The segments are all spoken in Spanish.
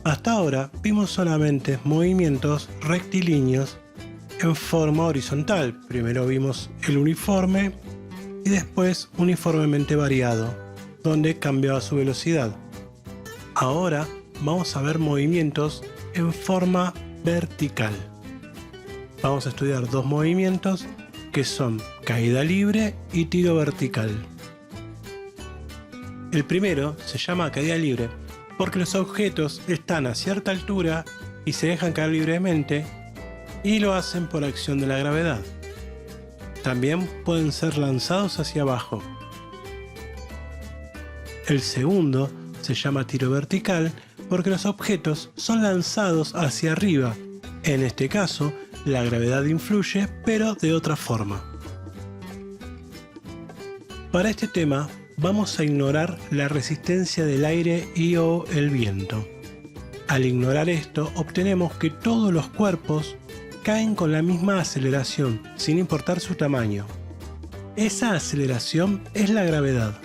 Hasta ahora vimos solamente movimientos rectilíneos en forma horizontal. Primero vimos el uniforme y después uniformemente variado, donde cambiaba su velocidad. Ahora vamos a ver movimientos en forma vertical. Vamos a estudiar dos movimientos que son caída libre y tiro vertical. El primero se llama caída libre porque los objetos están a cierta altura y se dejan caer libremente y lo hacen por acción de la gravedad. También pueden ser lanzados hacia abajo. El segundo se llama tiro vertical porque los objetos son lanzados hacia arriba. En este caso, la gravedad influye, pero de otra forma. Para este tema, vamos a ignorar la resistencia del aire y/o el viento. Al ignorar esto, obtenemos que todos los cuerpos caen con la misma aceleración, sin importar su tamaño. Esa aceleración es la gravedad.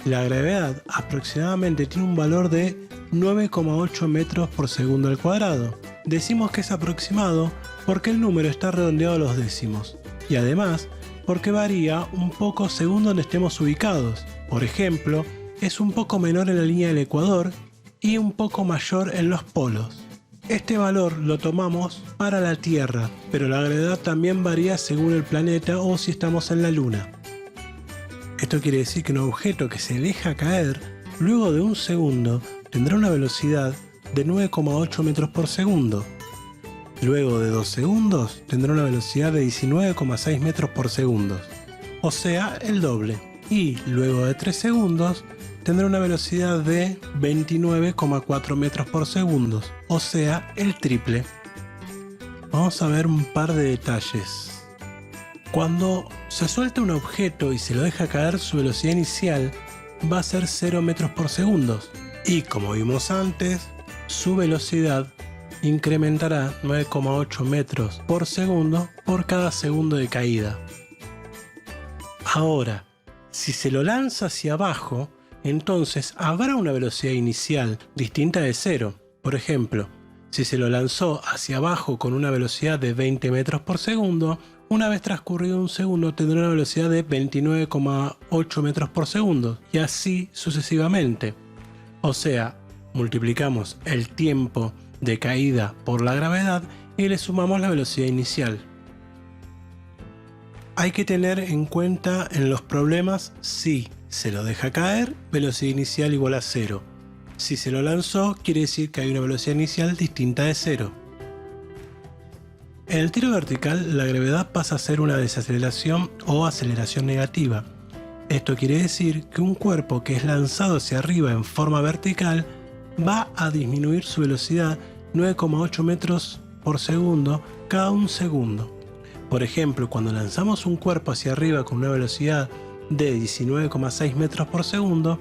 La gravedad aproximadamente tiene un valor de 9,8 metros por segundo al cuadrado. Decimos que es aproximado porque el número está redondeado a los décimos y además porque varía un poco según donde estemos ubicados. Por ejemplo, es un poco menor en la línea del ecuador y un poco mayor en los polos. Este valor lo tomamos para la Tierra, pero la gravedad también varía según el planeta o si estamos en la Luna. Esto quiere decir que un objeto que se deja caer, luego de un segundo, tendrá una velocidad de 9,8 metros por segundo. Luego de 2 segundos, tendrá una velocidad de 19,6 metros por segundo, o sea, el doble. Y luego de 3 segundos, tendrá una velocidad de 29,4 metros por segundo, o sea, el triple. Vamos a ver un par de detalles. Cuando se suelta un objeto y se lo deja caer, su velocidad inicial va a ser 0 metros por segundo. Y como vimos antes, su velocidad incrementará 9,8 metros por segundo por cada segundo de caída. Ahora, si se lo lanza hacia abajo, entonces habrá una velocidad inicial distinta de 0. Por ejemplo, si se lo lanzó hacia abajo con una velocidad de 20 metros por segundo, una vez transcurrido un segundo tendrá una velocidad de 29,8 metros por segundo y así sucesivamente. O sea, multiplicamos el tiempo de caída por la gravedad y le sumamos la velocidad inicial. Hay que tener en cuenta en los problemas si se lo deja caer, velocidad inicial igual a 0. Si se lo lanzó, quiere decir que hay una velocidad inicial distinta de 0. En el tiro vertical, la gravedad pasa a ser una desaceleración o aceleración negativa. Esto quiere decir que un cuerpo que es lanzado hacia arriba en forma vertical va a disminuir su velocidad 9,8 metros por segundo cada un segundo. Por ejemplo, cuando lanzamos un cuerpo hacia arriba con una velocidad de 19,6 metros por segundo,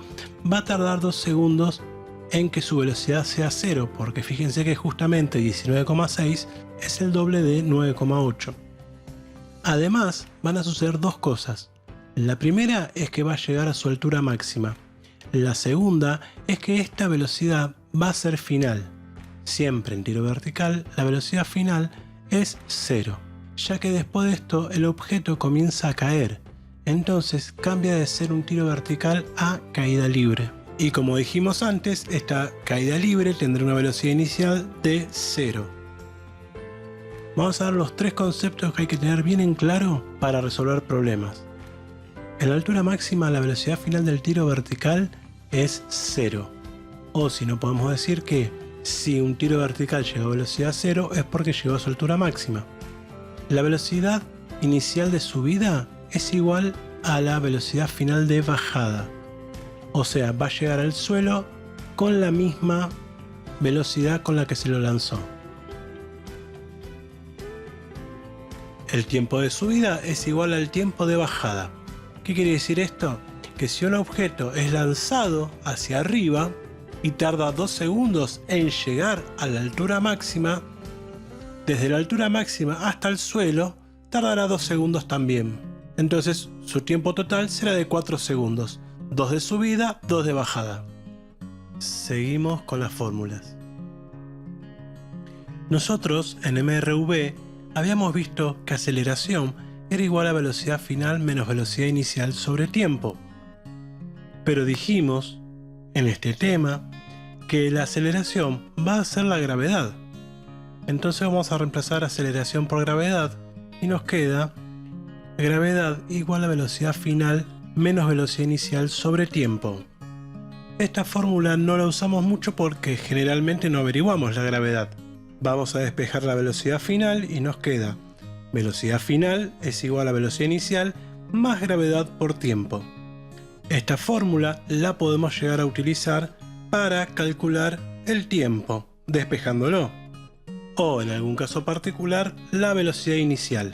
va a tardar 2 segundos en que su velocidad sea 0, porque fíjense que justamente 19,6 es el doble de 9,8. Además, van a suceder dos cosas. La primera es que va a llegar a su altura máxima. La segunda es que esta velocidad va a ser final. Siempre en tiro vertical, la velocidad final es 0, ya que después de esto el objeto comienza a caer. Entonces cambia de ser un tiro vertical a caída libre. Y como dijimos antes, esta caída libre tendrá una velocidad inicial de 0. Vamos a ver los tres conceptos que hay que tener bien en claro para resolver problemas. En la altura máxima, la velocidad final del tiro vertical es 0. O si no, podemos decir que si un tiro vertical llegó a velocidad 0 es porque llegó a su altura máxima. La velocidad inicial de subida es igual a la velocidad final de bajada. O sea, va a llegar al suelo con la misma velocidad con la que se lo lanzó. El tiempo de subida es igual al tiempo de bajada. ¿Qué quiere decir esto? Que si un objeto es lanzado hacia arriba y tarda 2 segundos en llegar a la altura máxima, desde la altura máxima hasta el suelo tardará 2 segundos también. Entonces su tiempo total será de 4 segundos. 2 de subida, 2 de bajada. Seguimos con las fórmulas. Nosotros en MRV habíamos visto que aceleración era igual a velocidad final menos velocidad inicial sobre tiempo. Pero dijimos en este tema que la aceleración va a ser la gravedad. Entonces vamos a reemplazar aceleración por gravedad y nos queda gravedad igual a velocidad final menos velocidad inicial sobre tiempo. Esta fórmula no la usamos mucho porque generalmente no averiguamos la gravedad. Vamos a despejar la velocidad final y nos queda velocidad final es igual a velocidad inicial más gravedad por tiempo. Esta fórmula la podemos llegar a utilizar para calcular el tiempo, despejándolo, o en algún caso particular la velocidad inicial.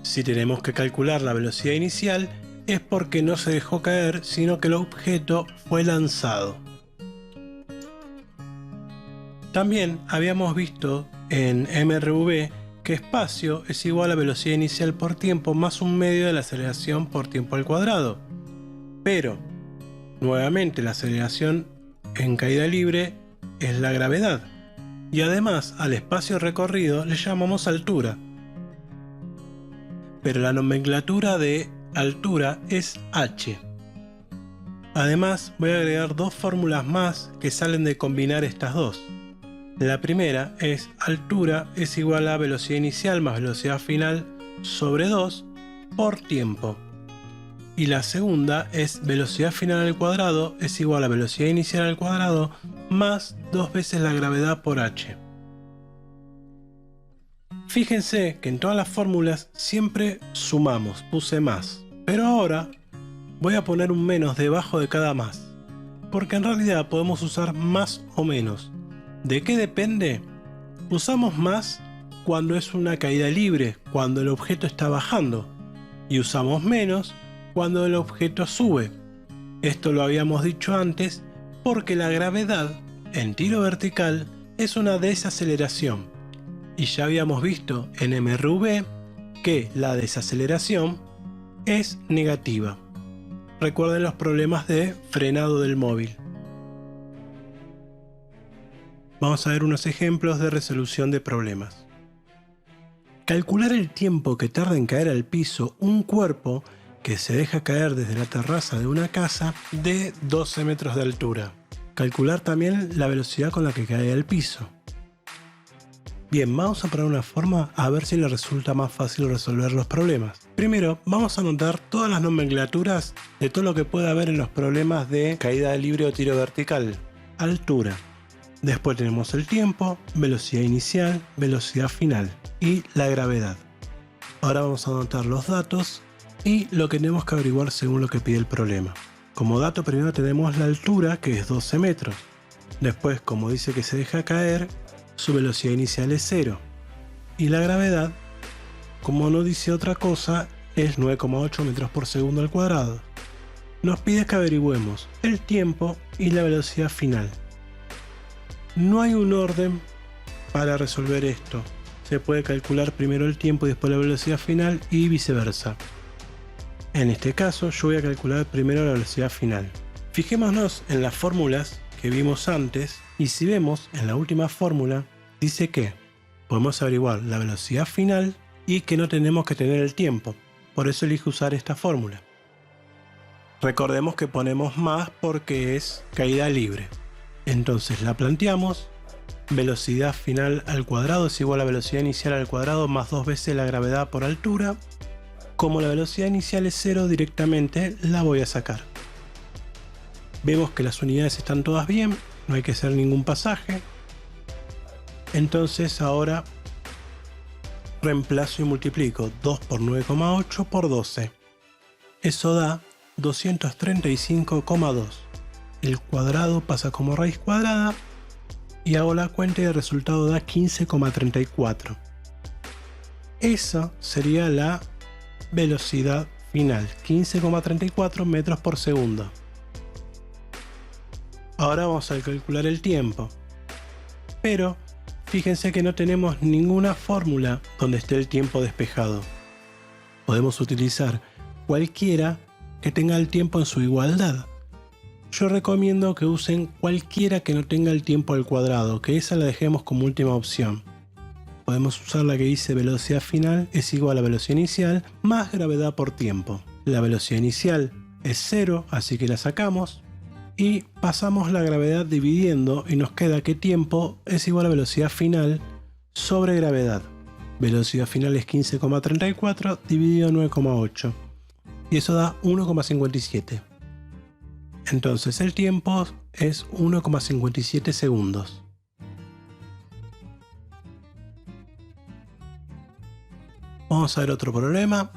Si tenemos que calcular la velocidad inicial es porque no se dejó caer, sino que el objeto fue lanzado. También habíamos visto en MRV que espacio es igual a velocidad inicial por tiempo más un medio de la aceleración por tiempo al cuadrado. Pero, nuevamente la aceleración en caída libre es la gravedad. Y además al espacio recorrido le llamamos altura. Pero la nomenclatura de altura es h. Además voy a agregar dos fórmulas más que salen de combinar estas dos. La primera es altura es igual a velocidad inicial más velocidad final sobre 2 por tiempo. Y la segunda es velocidad final al cuadrado es igual a velocidad inicial al cuadrado más 2 veces la gravedad por h. Fíjense que en todas las fórmulas siempre sumamos, puse más. Pero ahora voy a poner un menos debajo de cada más. Porque en realidad podemos usar más o menos. ¿De qué depende? Usamos más cuando es una caída libre, cuando el objeto está bajando. Y usamos menos cuando el objeto sube. Esto lo habíamos dicho antes porque la gravedad en tiro vertical es una desaceleración. Y ya habíamos visto en MRV que la desaceleración es negativa. Recuerden los problemas de frenado del móvil. Vamos a ver unos ejemplos de resolución de problemas. Calcular el tiempo que tarda en caer al piso un cuerpo que se deja caer desde la terraza de una casa de 12 metros de altura. Calcular también la velocidad con la que cae al piso. Bien, vamos a poner una forma a ver si le resulta más fácil resolver los problemas. Primero, vamos a anotar todas las nomenclaturas de todo lo que puede haber en los problemas de caída libre o tiro vertical. Altura. Después tenemos el tiempo, velocidad inicial, velocidad final y la gravedad. Ahora vamos a anotar los datos y lo que tenemos que averiguar según lo que pide el problema. Como dato primero tenemos la altura, que es 12 metros. Después, como dice que se deja caer, su velocidad inicial es 0. Y la gravedad, como no dice otra cosa, es 9,8 metros por segundo al cuadrado. Nos pide que averigüemos el tiempo y la velocidad final. No hay un orden para resolver esto. Se puede calcular primero el tiempo y después la velocidad final y viceversa. En este caso yo voy a calcular primero la velocidad final. Fijémonos en las fórmulas que vimos antes y si vemos en la última fórmula dice que podemos averiguar la velocidad final y que no tenemos que tener el tiempo. Por eso elijo usar esta fórmula. Recordemos que ponemos más porque es caída libre. Entonces la planteamos. Velocidad final al cuadrado es igual a velocidad inicial al cuadrado más 2 veces la gravedad por altura. Como la velocidad inicial es 0, directamente la voy a sacar. Vemos que las unidades están todas bien, no hay que hacer ningún pasaje. Entonces ahora reemplazo y multiplico 2 por 9,8 por 12. Eso da 235,2. El cuadrado pasa como raíz cuadrada y hago la cuenta y el resultado da 15,34. Esa sería la velocidad final, 15,34 metros por segundo. Ahora vamos a calcular el tiempo. Pero fíjense que no tenemos ninguna fórmula donde esté el tiempo despejado. Podemos utilizar cualquiera que tenga el tiempo en su igualdad. Yo recomiendo que usen cualquiera que no tenga el tiempo al cuadrado, que esa la dejemos como última opción. podemos usar la que dice velocidad final es igual a velocidad inicial más gravedad por tiempo. La velocidad inicial es 0, así que la sacamos. Y pasamos la gravedad dividiendo y nos queda que tiempo es igual a velocidad final sobre gravedad. Velocidad final es 15,34 dividido 9,8. Y eso da 1,57. Entonces el tiempo es 1,57 segundos. Vamos a ver otro problema.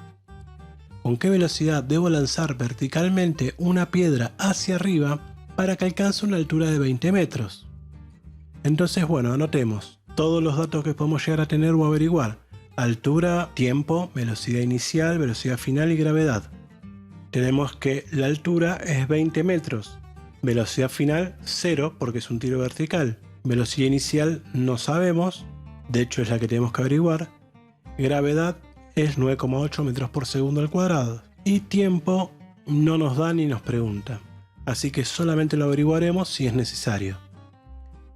¿Con qué velocidad debo lanzar verticalmente una piedra hacia arriba para que alcance una altura de 20 metros? Entonces, bueno, anotemos todos los datos que podemos llegar a tener o averiguar. Altura, tiempo, velocidad inicial, velocidad final y gravedad. Tenemos que la altura es 20 metros. Velocidad final 0 porque es un tiro vertical. Velocidad inicial no sabemos, de hecho es la que tenemos que averiguar. Gravedad es 9,8 metros por segundo al cuadrado. Y tiempo no nos da ni nos pregunta. Así que solamente lo averiguaremos si es necesario.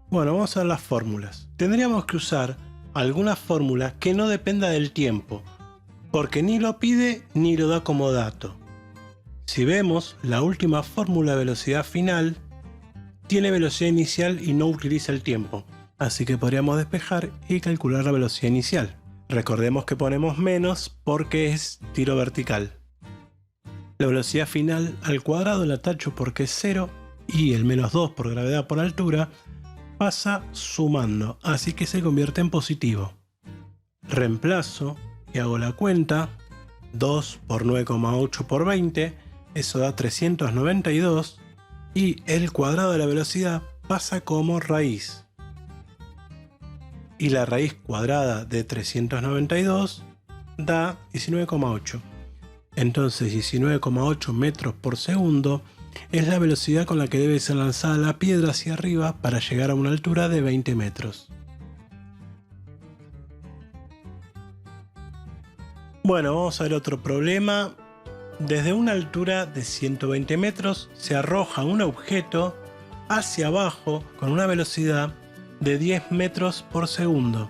Bueno, vamos a ver las fórmulas. Tendríamos que usar alguna fórmula que no dependa del tiempo, porque ni lo pide ni lo da como dato. Si vemos, la última fórmula de velocidad final tiene velocidad inicial y no utiliza el tiempo. Así que podríamos despejar y calcular la velocidad inicial. Recordemos que ponemos menos porque es tiro vertical. La velocidad final al cuadrado la tacho porque es 0 y el menos 2 por gravedad por altura pasa sumando, así que se convierte en positivo. Reemplazo y hago la cuenta. 2 por 9,8 por 20, eso da 392 y el cuadrado de la velocidad pasa como raíz. Y la raíz cuadrada de 392 da 19,8. Entonces 19,8 metros por segundo es la velocidad con la que debe ser lanzada la piedra hacia arriba para llegar a una altura de 20 metros. Bueno, vamos a ver otro problema. Desde una altura de 120 metros se arroja un objeto hacia abajo con una velocidad de 10 metros por segundo.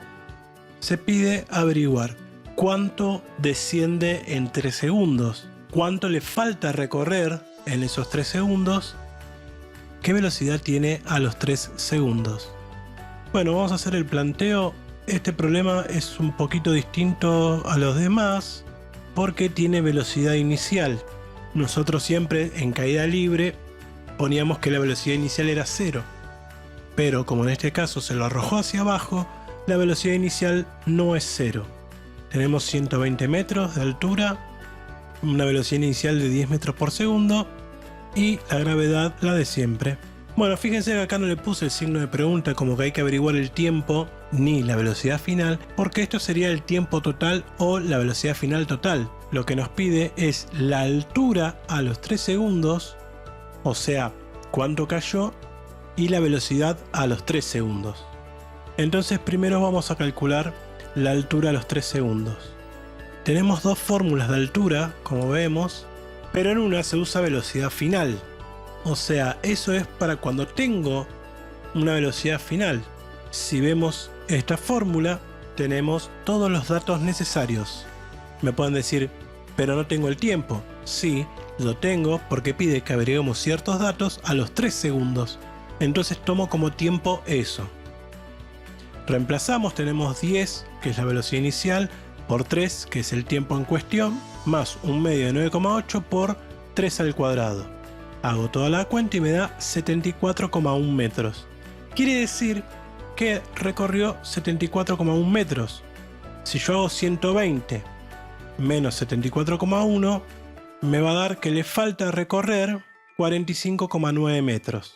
Se pide averiguar cuánto desciende en 3 segundos, cuánto le falta recorrer en esos 3 segundos, qué velocidad tiene a los 3 segundos. Bueno, vamos a hacer el planteo. Este problema es un poquito distinto a los demás porque tiene velocidad inicial. Nosotros siempre en caída libre poníamos que la velocidad inicial era 0. Pero como en este caso se lo arrojó hacia abajo, la velocidad inicial no es 0. Tenemos 120 metros de altura, una velocidad inicial de 10 metros por segundo y la gravedad la de siempre. Bueno, fíjense que acá no le puse el signo de pregunta como que hay que averiguar el tiempo ni la velocidad final, porque esto sería el tiempo total o la velocidad final total. Lo que nos pide es la altura a los 3 segundos, o sea, cuánto cayó, y la velocidad a los 3 segundos. Entonces primero vamos a calcular la altura a los 3 segundos. Tenemos dos fórmulas de altura, como vemos, pero en una se usa velocidad final. O sea, eso es para cuando tengo una velocidad final. Si vemos esta fórmula, tenemos todos los datos necesarios. Me pueden decir, pero no tengo el tiempo. Sí, lo tengo porque pide que averiguemos ciertos datos a los 3 segundos. Entonces tomo como tiempo eso. Reemplazamos, tenemos 10, que es la velocidad inicial, por 3, que es el tiempo en cuestión, más un medio de 9,8 por 3 al cuadrado. Hago toda la cuenta y me da 74,1 metros. Quiere decir que recorrió 74,1 metros. Si yo hago 120 menos 74,1, me va a dar que le falta recorrer 45,9 metros.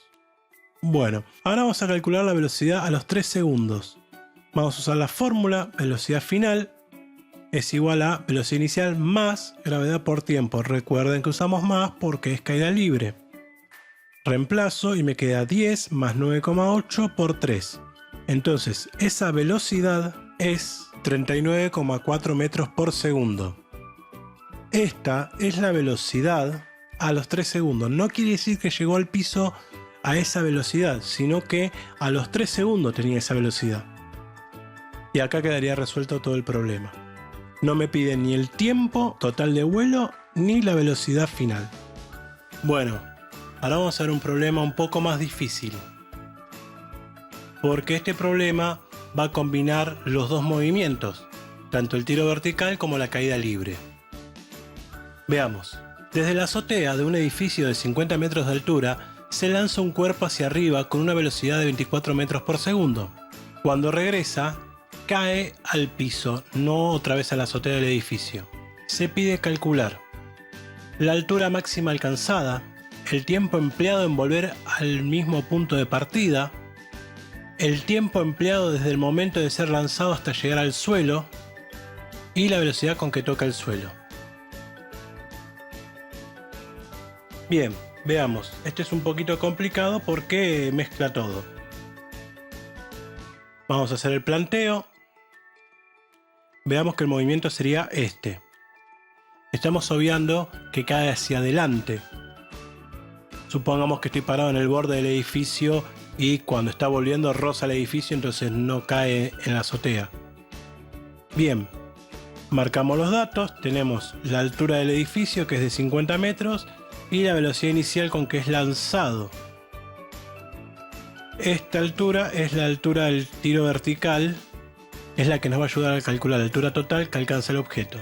Bueno, ahora vamos a calcular la velocidad a los 3 segundos. Vamos a usar la fórmula velocidad final es igual a velocidad inicial más gravedad por tiempo. Recuerden que usamos más porque es caída libre. Reemplazo y me queda 10 más 9,8 por 3. Entonces esa velocidad es 39,4 metros por segundo. Esta es la velocidad a los 3 segundos. No quiere decir que llegó al piso a esa velocidad, sino que a los 3 segundos tenía esa velocidad. Y acá quedaría resuelto todo el problema. No me piden ni el tiempo total de vuelo ni la velocidad final. Bueno, ahora vamos a ver un problema un poco más difícil. Porque este problema va a combinar los dos movimientos, tanto el tiro vertical como la caída libre. Veamos. Desde la azotea de un edificio de 50 metros de altura se lanza un cuerpo hacia arriba con una velocidad de 24 metros por segundo. Cuando regresa, cae al piso, no otra vez a la azotea del edificio. Se pide calcular la altura máxima alcanzada, el tiempo empleado en volver al mismo punto de partida, el tiempo empleado desde el momento de ser lanzado hasta llegar al suelo y la velocidad con que toca el suelo. Bien, veamos. Este es un poquito complicado porque mezcla todo. Vamos a hacer el planteo. Veamos que el movimiento sería este. Estamos obviando que cae hacia adelante. Supongamos que estoy parado en el borde del edificio y cuando está volviendo roza el edificio, entonces no cae en la azotea. Bien, marcamos los datos. Tenemos la altura del edificio, que es de 50 metros, y la velocidad inicial con que es lanzado. Esta altura es la altura del tiro vertical, es la que nos va a ayudar a calcular la altura total que alcanza el objeto.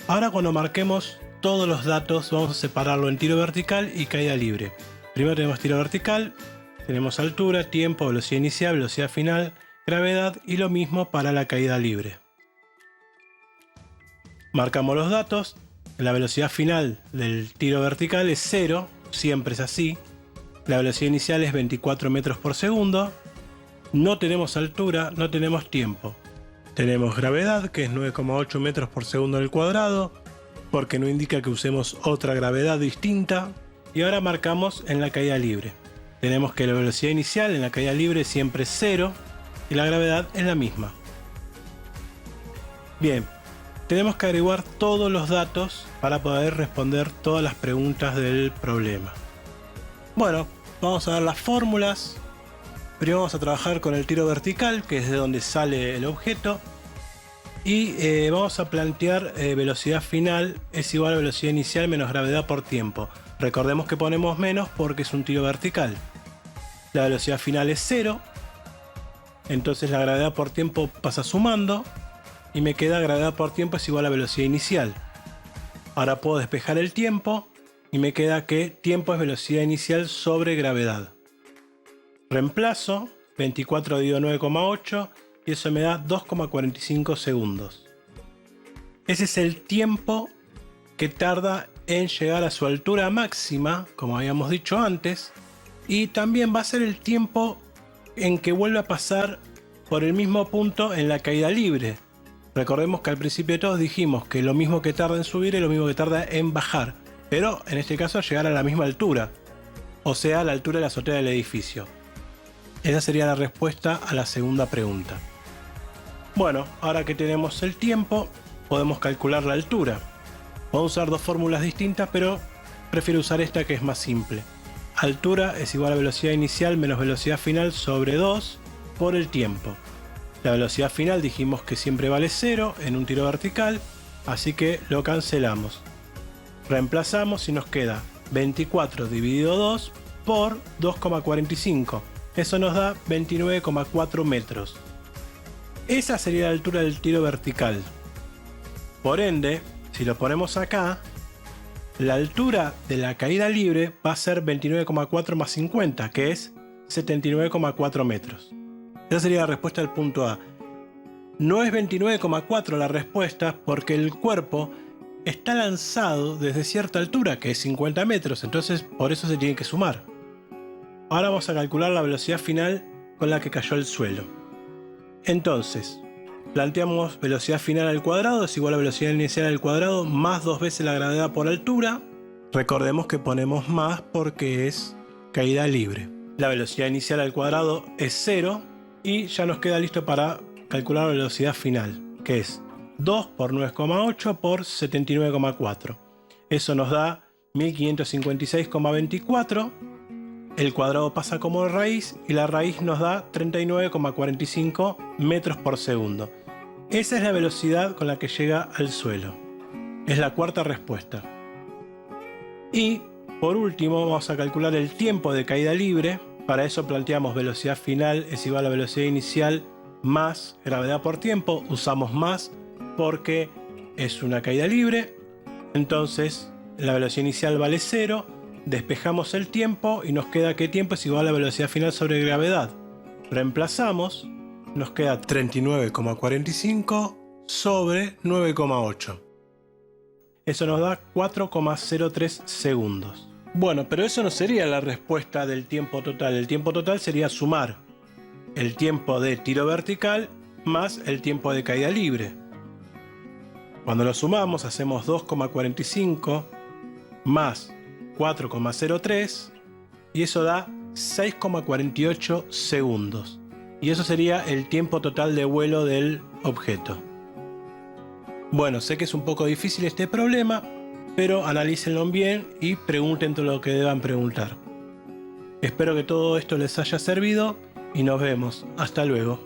Ahora, cuando marquemos todos los datos, vamos a separarlo en tiro vertical y caída libre. Primero tenemos tiro vertical, tenemos altura, tiempo, velocidad inicial, velocidad final, gravedad, y lo mismo para la caída libre. Marcamos los datos. La velocidad final del tiro vertical es 0, siempre es así. La velocidad inicial es 24 metros por segundo. No tenemos altura, no tenemos tiempo. Tenemos gravedad, que es 9,8 metros por segundo al cuadrado, porque no indica que usemos otra gravedad distinta. Y ahora marcamos en la caída libre. Tenemos que la velocidad inicial en la caída libre siempre es 0 y la gravedad es la misma. Bien, tenemos que averiguar todos los datos para poder responder todas las preguntas del problema. Bueno, vamos a ver las fórmulas. Primero vamos a trabajar con el tiro vertical, que es de donde sale el objeto. Y vamos a plantear velocidad final es igual a velocidad inicial menos gravedad por tiempo. Recordemos que ponemos menos porque es un tiro vertical. La velocidad final es 0. Entonces la gravedad por tiempo pasa sumando. Y me queda gravedad por tiempo es igual a velocidad inicial. Ahora puedo despejar el tiempo. Y me queda que tiempo es velocidad inicial sobre gravedad. Reemplazo 24 dividido 9,8 y eso me da 2,45 segundos. Ese es el tiempo que tarda en llegar a su altura máxima, como habíamos dicho antes, y también va a ser el tiempo en que vuelve a pasar por el mismo punto en la caída libre. Recordemos que al principio de todos dijimos que lo mismo que tarda en subir es lo mismo que tarda en bajar, pero en este caso llegar a la misma altura, o sea, a la altura de la azotea del edificio. Esa sería la respuesta a la segunda pregunta. Bueno, ahora que tenemos el tiempo, podemos calcular la altura. Vamos a usar dos fórmulas distintas, pero prefiero usar esta que es más simple. Altura es igual a velocidad inicial menos velocidad final sobre 2 por el tiempo. La velocidad final dijimos que siempre vale 0 en un tiro vertical, así que lo cancelamos. Reemplazamos y nos queda 24 dividido 2 por 2,45. Eso nos da 29,4 metros. Esa sería la altura del tiro vertical. Por ende, si lo ponemos acá, la altura de la caída libre va a ser 29,4 más 50, que es 79,4 metros. Esa sería la respuesta del punto A. No es 29,4 la respuesta porque el cuerpo está lanzado desde cierta altura, que es 50 metros, entonces por eso se tiene que sumar. Ahora vamos a calcular la velocidad final con la que cayó al suelo. Entonces, planteamos velocidad final al cuadrado es igual a velocidad inicial al cuadrado más 2 veces la gravedad por altura. Recordemos que ponemos más porque es caída libre. La velocidad inicial al cuadrado es 0 y ya nos queda listo para calcular la velocidad final, que es 2 por 9,8 por 79,4. Eso nos da 1556,24 el cuadrado pasa como raíz y la raíz nos da 39,45 metros por segundo. Esa es la velocidad con la que llega al suelo. Es la cuarta respuesta. Y por último vamos a calcular el tiempo de caída libre. Para eso planteamos velocidad final es igual a velocidad inicial más gravedad por tiempo. Usamos más porque es una caída libre. Entonces la velocidad inicial vale 0. Despejamos el tiempo y nos queda que tiempo es igual a velocidad final sobre gravedad. Reemplazamos, nos queda 39,45 sobre 9,8. Eso nos da 4,03 segundos. Bueno, pero eso no sería la respuesta del tiempo total. El tiempo total sería sumar el tiempo de tiro vertical más el tiempo de caída libre. Cuando lo sumamos hacemos 2,45 más 4,03 y eso da 6,48 segundos. Y eso sería el tiempo total de vuelo del objeto. Bueno, sé que es un poco difícil este problema, pero analícenlo bien y pregunten todo lo que deban preguntar. Espero que todo esto les haya servido y nos vemos. Hasta luego.